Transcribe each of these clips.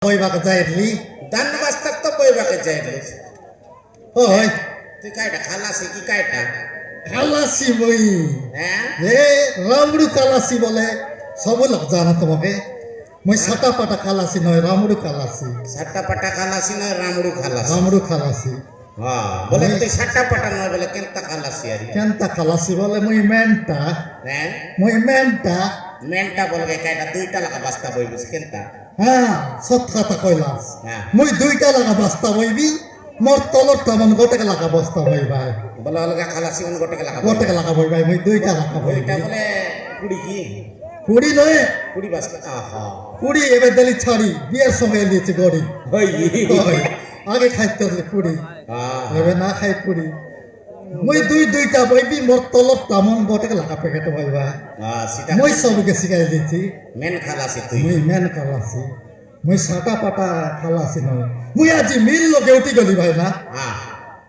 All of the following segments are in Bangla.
বইবাকে যাইলি দান বাস্তাক তো বইবাকে যাইলি ওই তুই কাইটা খালাসি কি কাইটা খালাসি বই হ্যাঁ এ রামড়ু খালাসি বলে সব লোক জানা তোমাকে মই সাটা পাটা খালাসি নয় রামড়ু খালাসি সাট্টা পাটা খালাসি নয় রামড়ু খালাসি রামড়ু খালাসি হ্যাঁ বলে তুই সাট্টা পাটা নয় বলে কেনতা খালাসি আর কেনতা খালাসি বলে মই মেনটা হ্যাঁ মই মেনটা মেনটা বলবে কাইটা দুইটা লাগা বাস্তা বইবিস কেনতা হ্যাঁ সত কথা কইলাস হ্যাঁ মই দুইটা লাগা বস্তা বইবি মোর তলত তেমন গোটেকে লাগা বস্তা বইবাই বলে অলগা খালাসি মন গোটে লাগা গোটেকে লাগা বইবাই মই দুইটা লাগা বইবি এটা বলে কুড়ি কি কুড়ি নয় কুড়ি বাস্তা আহা কুড়ি এবার দিলি ছাড়ি বিয়ের সময় এলিয়েছে গড়ি হই ওই, আগে খাইতে হলে কুড়ি হ্যাঁ এবার না খাই কুড়ি মই দুইটা বইবি মোর তলত তেমন গোটেকে লাগা প্যাকেট বইবা হ্যাঁ সেটা মই সবকে শিখাই দিচ্ছি মেন খালাসি তুই মুই মেন খালাসি মুই সাটা পাটা খালাসি নয় মুই আজি মিল লগে উঠি গলি ভাই না হ্যাঁ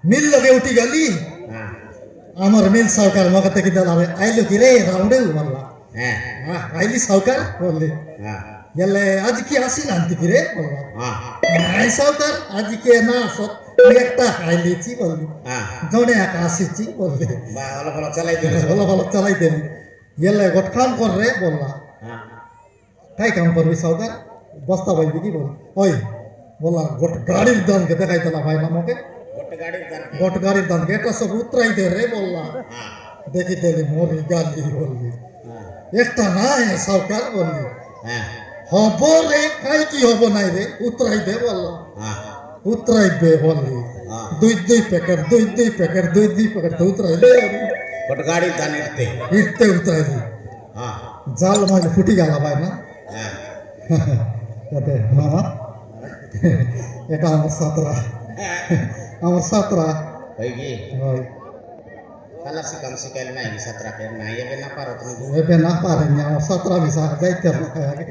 মিল লগে উঠি গলি হ্যাঁ আমার মিল সাউকার মকে থেকে দাঁড়াবে আইলো কি রে রাউন্ডে বললা হ্যাঁ আইলি সাউকার বললি হ্যাঁ গেলে আজ কি আসি নান্তি কি রে বললা হ্যাঁ নাই সাউকার আজ কে না সব একটা খাইলিছি বললি হ্যাঁ জনে একা আসিছি বললি বা অলপ অলপ চালাই দিলে ভালো ভালো চালাই দেবি গেলে গট কাম কর রে বললা হ্যাঁ কাই কাম করবি সাউকার বস্তা বলবি কি বল ওই বললা গোট গাড়ির দামকে দেখাইতে না ভাই আমাকে গোটে গাড়ির দান গোট গাড়ির দামকে এটা সব উতরাই দে রে বললা হ্যাঁ দেখি তেলি মরি গালি বললি হ্যাঁ একটা নাই সরকার বললি হ্যাঁ হব রে কাই কি হব নাই রে উতরাই দে বললা হ্যাঁ উতরাই দে বললি হ্যাঁ দুই প্যাকেট দুই প্যাকেট তো উতরাই দে গোটে গাড়ির দান ইটতে ইটতে উতরাই দি হ্যাঁ জাল মানে ফুটি গেল ভাই না হ্যাঁ যাতে মামা এটা আমার সাতরা হই কি ওই খালাসি কাম শিখাইলে নাই সাতরা ফের নাই এবে না পারো তুমি এবে না পারেনি আমার সাতরা মিশা যাইতে আগে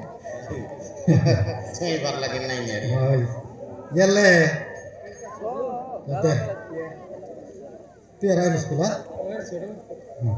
ছয়বার লাগে নাই মেরে ওই গেলে যাতে তুই আর আইলিস কুলা হুম